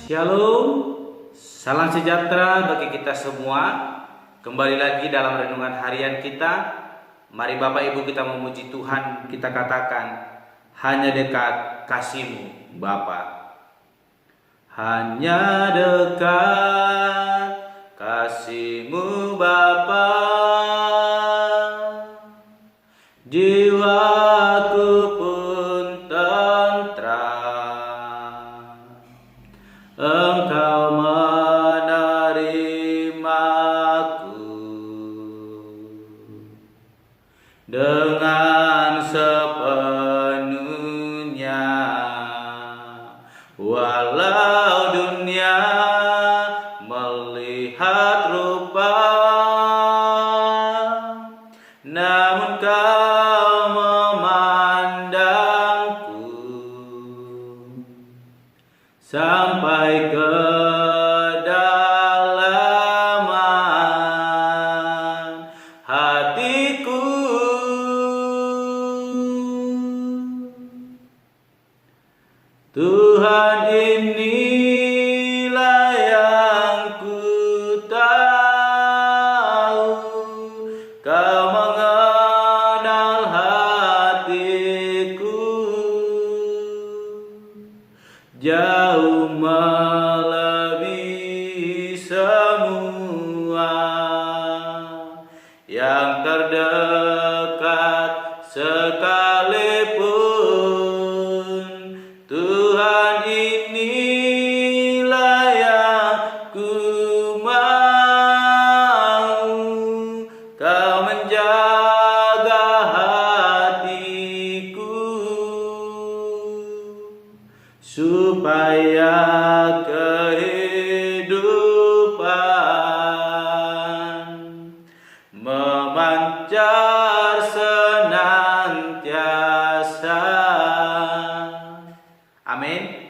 Shalom, salam sejahtera bagi kita semua. Kembali lagi dalam renungan harian kita. Mari Bapak Ibu kita memuji Tuhan. Kita katakan, hanya dekat kasih-Mu Bapa. Hanya dekat kasih-Mu Bapa, jiwaku pun tentram. Engkau menerimaku dengan sepenuhnya, walau dunia melihat rupa, namun Kau memandangku sampai ke kedalaman hatiku. Tuhan, inilah yang ku tahu, Kau mengenal hatiku jauh melebihi semua yang terdekat sekalipun. Tuhan, inilah yang ku mau, Kau menjaga hatiku supaya kehidupan memancar senantiasa. Amin.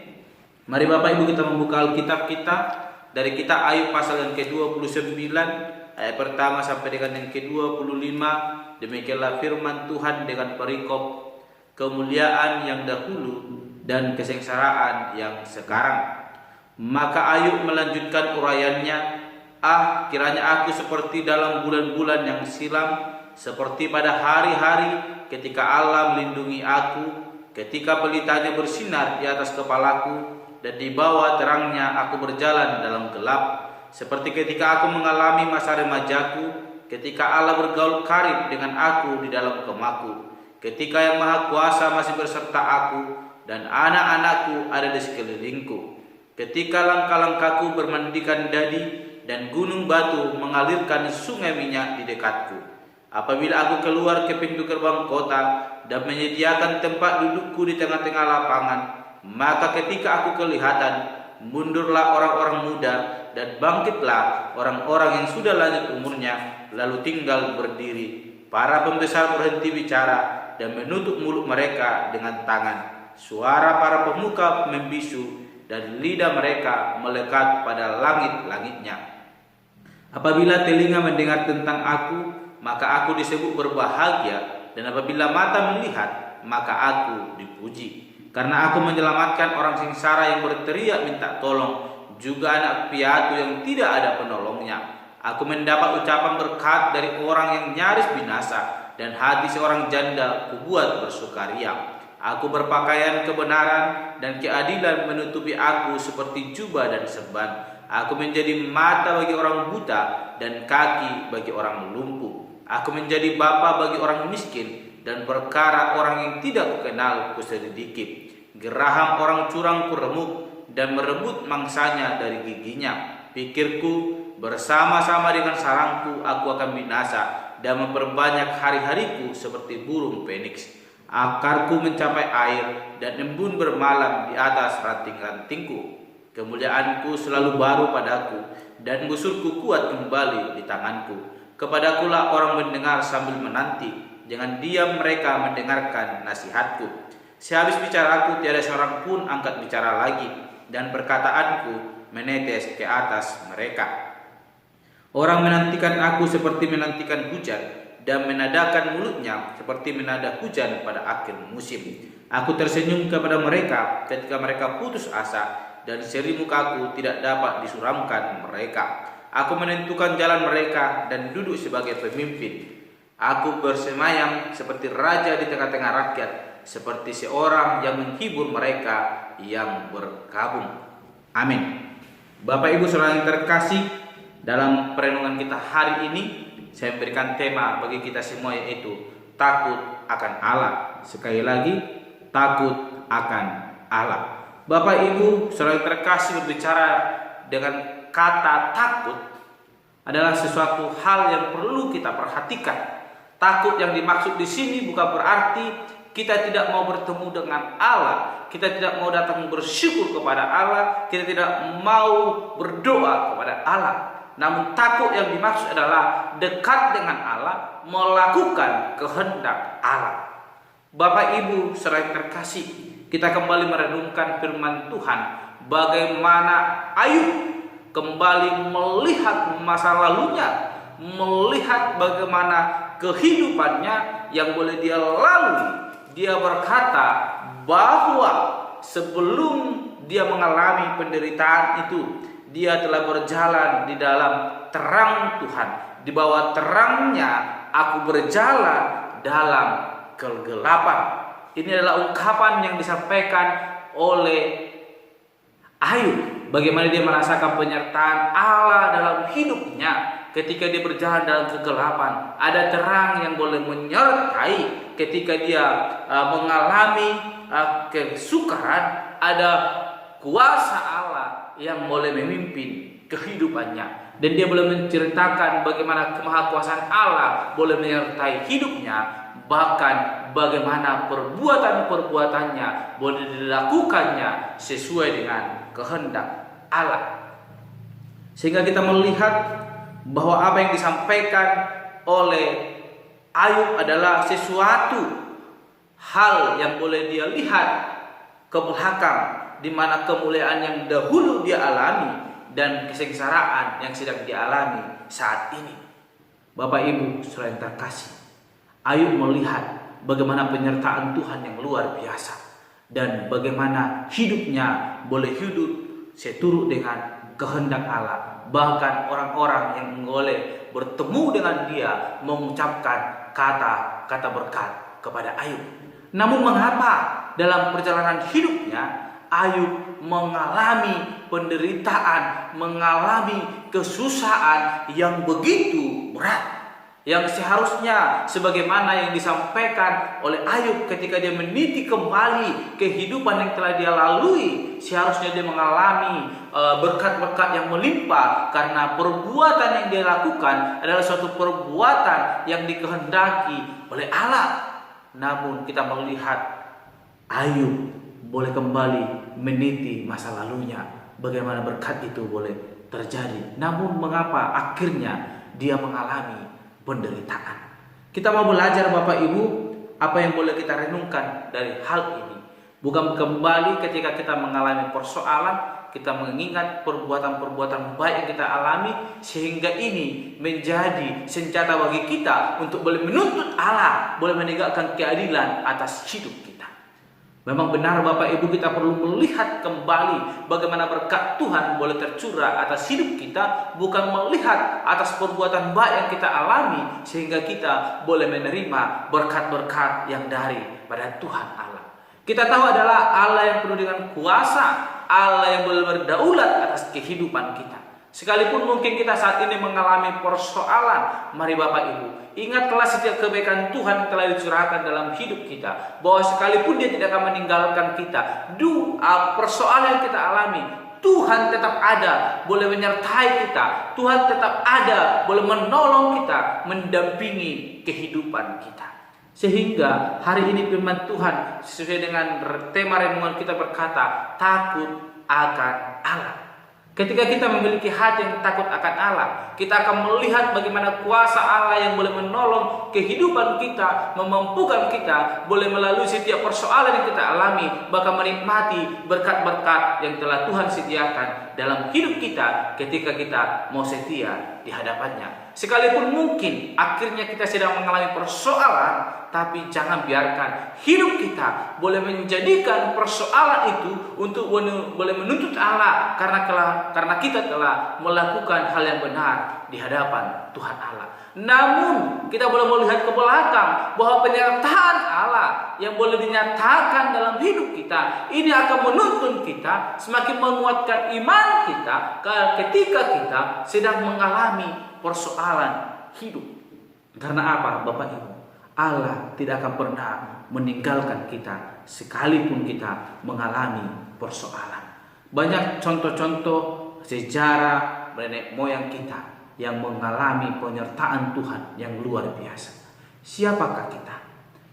Mari Bapak Ibu kita membuka Alkitab kita dari kitab Ayub pasal yang ke-29 ayat pertama sampai dengan yang ke-25. Demikianlah firman Tuhan dengan perikop kemuliaan yang dahulu dan kesengsaraan yang sekarang. Maka Ayub melanjutkan uraiannya, kiranya aku seperti dalam bulan-bulan yang silam, seperti pada hari-hari ketika Allah melindungi aku, ketika pelitanya bersinar di atas kepalaku, dan di bawah terangnya aku berjalan dalam gelap, seperti ketika aku mengalami masa remajaku, ketika Allah bergaul karib dengan aku di dalam kemahku, ketika Yang Maha Kuasa masih berserta aku, dan anak-anakku ada di sekelilingku, ketika langkah-langkahku bermandikan dadi, dan gunung batu mengalirkan sungai minyak di dekatku. Apabila aku keluar ke pintu gerbang kota dan menyediakan tempat dudukku di tengah-tengah lapangan, maka ketika aku kelihatan, mundurlah orang-orang muda dan bangkitlah orang-orang yang sudah lanjut umurnya, lalu tinggal berdiri. Para pembesar berhenti bicara dan menutup mulut mereka dengan tangan. Suara para pemuka membisu dan lidah mereka melekat pada langit-langitnya. Apabila telinga mendengar tentang aku, maka aku disebut berbahagia, dan apabila mata melihat, maka aku dipuji. Karena aku menyelamatkan orang sengsara yang berteriak minta tolong, juga anak piatu yang tidak ada penolongnya. Aku mendapat ucapan berkat dari orang yang nyaris binasa, dan hati seorang janda kubuat bersukaria. Aku berpakaian kebenaran dan keadilan menutupi aku seperti jubah dan serban. Aku menjadi mata bagi orang buta dan kaki bagi orang lumpuh. Aku menjadi bapa bagi orang miskin, dan perkara orang yang tidak kukenal kuselidiki. Geraham orang curang kuremuk dan merebut mangsanya dari giginya. Pikirku, bersama-sama dengan sarangku aku akan binasa dan memperbanyak hari-hariku seperti burung feniks. Akarku mencapai air dan embun bermalam di atas ranting-rantingku. Kemuliaanku selalu baru padaku, dan busurku kuat kembali di tanganku. Kepadakulah orang mendengar sambil menanti, dengan diam mereka mendengarkan nasihatku. Sehabis bicaraku tiada seorang pun angkat bicara lagi, dan perkataanku menetes ke atas mereka. Orang menantikan aku seperti menantikan hujan, dan menadakan mulutnya seperti menada hujan pada akhir musim. Aku tersenyum kepada mereka ketika mereka putus asa, dan seri mukaku tidak dapat disuramkan mereka. Aku menentukan jalan mereka dan duduk sebagai pemimpin. Aku bersemayam seperti raja di tengah-tengah rakyat, seperti seorang yang menghibur mereka yang berkabung. Amin. Bapak Ibu Saudara yang terkasih, dalam perenungan kita hari ini saya berikan tema bagi kita semua, yaitu takut akan Allah. Sekali lagi, takut akan Allah. Bapak Ibu Saudara yang terkasih, berbicara dengan kata takut adalah sesuatu hal yang perlu kita perhatikan. Takut yang dimaksud di sini bukan berarti kita tidak mau bertemu dengan Allah, kita tidak mau datang bersyukur kepada Allah, kita tidak mau berdoa kepada Allah. Namun takut yang dimaksud adalah dekat dengan Allah, melakukan kehendak Allah. Bapak Ibu Saudara yang terkasih, kita kembali merenungkan firman Tuhan, bagaimana Ayub kembali melihat masa lalunya, melihat bagaimana kehidupannya yang boleh dia lalui. Dia berkata bahwa sebelum dia mengalami penderitaan itu, dia telah berjalan di dalam terang Tuhan. Di bawah terangnya aku berjalan dalam kegelapan. Ini adalah ungkapan yang disampaikan oleh Ayub, bagaimana dia merasakan penyertaan Allah dalam hidupnya. Ketika dia berjalan dalam kegelapan, ada terang yang boleh menyertai. Ketika dia mengalami kesukaran, ada kuasa Allah yang boleh memimpin kehidupannya. Dan dia boleh menceritakan bagaimana kemahakuasaan Allah boleh menyertai hidupnya. Bahkan bagaimana perbuatan-perbuatannya boleh dilakukannya sesuai dengan kehendak Allah. Sehingga kita melihat bahwa apa yang disampaikan oleh Ayub adalah sesuatu hal yang boleh dia lihat ke belakang, di mana kemuliaan yang dahulu dia alami dan kesengsaraan yang sedang dialami saat ini. Bapak Ibu Saudara yang terkasih, Ayub melihat bagaimana penyertaan Tuhan yang luar biasa dan bagaimana hidupnya boleh hidup seturut dengan kehendak Allah. Bahkan orang-orang yang boleh bertemu dengan dia mengucapkan kata-kata berkat kepada Ayub. Namun mengapa dalam perjalanan hidupnya Ayub mengalami penderitaan, mengalami kesusahan yang begitu berat? Yang seharusnya sebagaimana yang disampaikan oleh Ayub ketika dia meniti kembali kehidupan yang telah dia lalui, seharusnya dia mengalami berkat-berkat yang melimpah karena perbuatan yang dia lakukan adalah suatu perbuatan yang dikehendaki oleh Allah. Namun kita melihat Ayub boleh kembali meniti masa lalunya, bagaimana berkat itu boleh terjadi. Namun mengapa akhirnya dia mengalami penderitaan? Kita mau belajar Bapak Ibu, apa yang boleh kita renungkan dari hal ini? Bukan kembali ketika kita mengalami persoalan, kita mengingat perbuatan-perbuatan baik yang kita alami, sehingga ini menjadi senjata bagi kita untuk boleh menuntut Allah, boleh menegakkan keadilan atas hidup kita. Memang benar Bapak Ibu, kita perlu melihat kembali bagaimana berkat Tuhan boleh tercurah atas hidup kita, bukan melihat atas perbuatan baik yang kita alami sehingga kita boleh menerima berkat-berkat yang daripada Tuhan Allah. Kita tahu adalah Allah yang penuh dengan kuasa, Allah yang boleh berdaulat atas kehidupan kita. Sekalipun mungkin kita saat ini mengalami persoalan, mari Bapak Ibu, ingatlah setiap kebaikan Tuhan yang telah dicurahkan dalam hidup kita, bahwa sekalipun Dia tidak akan meninggalkan kita. Persoalan yang kita alami, Tuhan tetap ada, boleh menyertai kita. Tuhan tetap ada, boleh menolong kita, mendampingi kehidupan kita. Sehingga hari ini firman Tuhan sesuai dengan tema renungan kita berkata, takut akan Allah. Ketika kita memiliki hati yang takut akan Allah, kita akan melihat bagaimana kuasa Allah yang boleh menolong kehidupan kita, memampukan kita, boleh melalui setiap persoalan yang kita alami, bahkan menikmati berkat-berkat yang telah Tuhan sediakan dalam hidup kita ketika kita mau setia di hadapannya. Sekalipun mungkin akhirnya kita sedang mengalami persoalan, tapi jangan biarkan hidup kita boleh menjadikan persoalan itu untuk boleh menuntut Allah, karena kita telah melakukan hal yang benar di hadapan Tuhan Allah. Namun kita boleh melihat ke belakang bahwa penyertaan Allah yang boleh dinyatakan dalam hidup kita ini akan menuntun kita semakin menguatkan iman kita ketika kita sedang mengalami persoalan hidup. Karena apa, Bapak Ibu? Allah tidak akan pernah meninggalkan kita sekalipun kita mengalami persoalan. Banyak contoh-contoh sejarah nenek moyang kita yang mengalami penyertaan Tuhan yang luar biasa. Siapakah kita?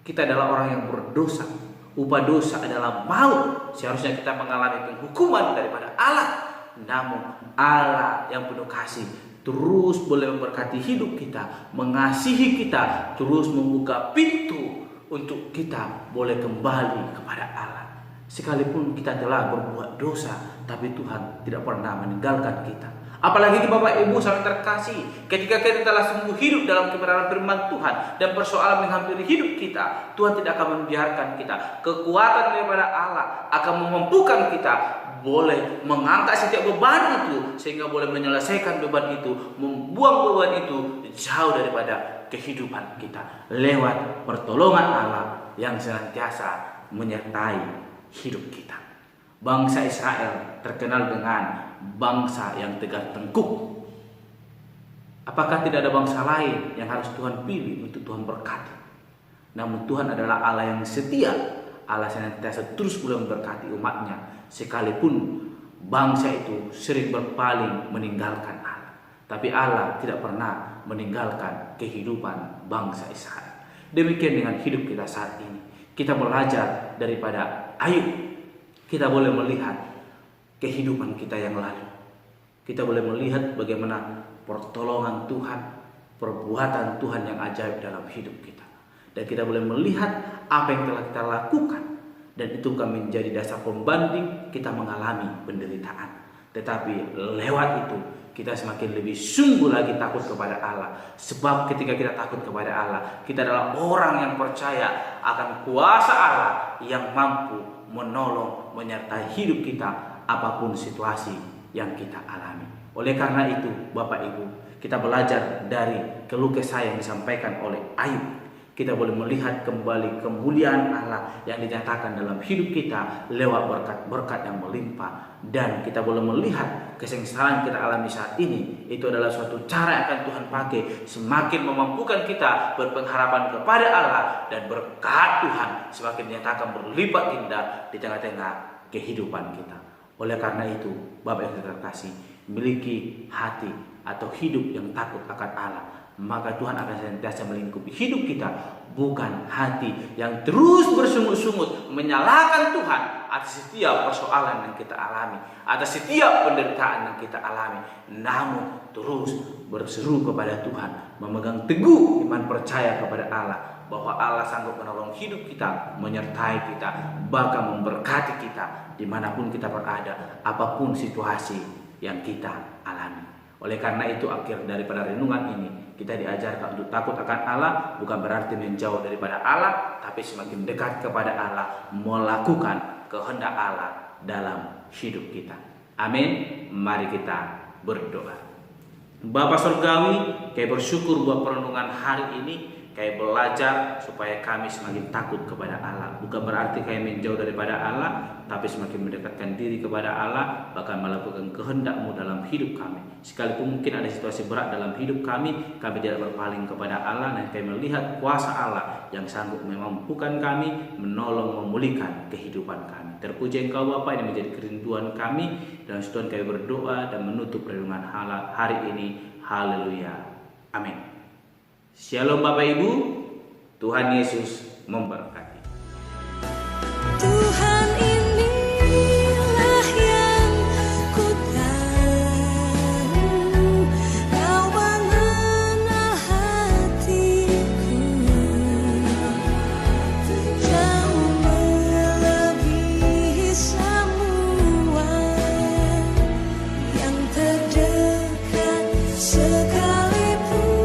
Kita adalah orang yang berdosa. Upah dosa adalah maut. Seharusnya kita mengalami penghukuman daripada Allah. Namun Allah yang penuh kasih terus boleh memberkati hidup kita, mengasihi kita, terus membuka pintu untuk kita boleh kembali kepada Allah. Sekalipun kita telah berbuat dosa, tapi Tuhan tidak pernah meninggalkan kita. Apalagi Bapak Ibu sangat terkasih, ketika kita telah sungguh hidup dalam kebenaran firman Tuhan dan persoalan menghampiri hidup kita, Tuhan tidak akan membiarkan kita. Kekuatan daripada Allah akan memampukan kita boleh mengangkat setiap beban itu, sehingga boleh menyelesaikan beban itu, membuang beban itu jauh daripada kehidupan kita lewat pertolongan Allah yang senantiasa menyertai hidup kita. Bangsa Israel terkenal dengan bangsa yang tegar tengkuk. Apakah tidak ada bangsa lain yang harus Tuhan pilih untuk Tuhan berkati? Namun Tuhan adalah Allah yang setia. Allah senantiasa terus boleh memberkati umatnya, sekalipun bangsa itu sering berpaling meninggalkan Allah. Tapi Allah tidak pernah meninggalkan kehidupan bangsa Israel. Demikian dengan hidup kita saat ini. Kita belajar daripada Ayub. Kita boleh melihat kehidupan kita yang lalu. Kita boleh melihat bagaimana pertolongan Tuhan, perbuatan Tuhan yang ajaib dalam hidup kita. Dan kita boleh melihat apa yang telah kita lakukan. Dan itu akan menjadi dasar pembanding kita mengalami penderitaan. Tetapi lewat itu kita semakin lebih sungguh lagi takut kepada Allah. Sebab ketika kita takut kepada Allah, kita adalah orang yang percaya akan kuasa Allah yang mampu menolong, menyertai hidup kita apapun situasi yang kita alami. Oleh karena itu, Bapak Ibu, kita belajar dari keluh kesah yang disampaikan oleh Ayub. Kita boleh melihat kembali kemuliaan Allah yang dinyatakan dalam hidup kita lewat berkat-berkat yang melimpah. Dan kita boleh melihat kesengsaraan kita alami saat ini, itu adalah suatu cara yang akan Tuhan pakai semakin memampukan kita berpengharapan kepada Allah, dan berkat Tuhan semakin dinyatakan berlipat indah di tengah-tengah kehidupan kita. Oleh karena itu, Bapak yang terkasih, miliki hati atau hidup yang takut akan Allah, maka Tuhan akan senantiasa melingkupi hidup kita, bukan hati yang terus bersungut-sungut menyalahkan Tuhan atas setiap persoalan yang kita alami, atas setiap penderitaan yang kita alami. Namun terus berseru kepada Tuhan, memegang teguh iman percaya kepada Allah, bahwa Allah sanggup menolong hidup kita, menyertai kita, bahkan memberkati kita dimanapun kita berada, apapun situasi yang kita alami. Oleh karena itu, akhir daripada renungan ini, kita diajarkan untuk takut akan Allah, bukan berarti menjauh daripada Allah, tapi semakin dekat kepada Allah, melakukan kehendak Allah dalam hidup kita. Amin. Mari kita berdoa. Bapa Surgawi, kami bersyukur buat perenungan hari ini. Kami belajar supaya kami semakin takut kepada Allah. Bukan berarti kami menjauh daripada Allah, tapi semakin mendekatkan diri kepada Allah, bahkan melakukan kehendak-Mu dalam hidup kami. Sekalipun mungkin ada situasi berat dalam hidup kami tidak berpaling kepada Allah, dan kami melihat kuasa Allah yang sanggup memampukan kami, menolong, memulihkan kehidupan kami. Terpuji Engkau Bapa, ini menjadi kerinduan kami. Dan Tuhan kami berdoa dan menutup renungan hari ini. Haleluya. Amin. Shalom Bapak Ibu, Tuhan Yesus memberkati. Tuhan inilah yang ku tahu, Kau mengenal hatiku, jauh melebihi semua yang terdekat sekalipun.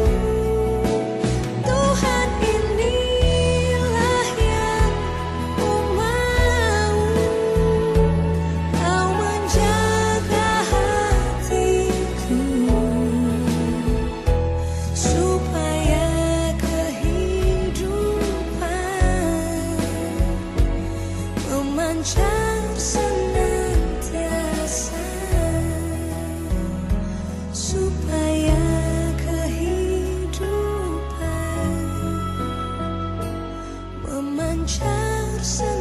lancar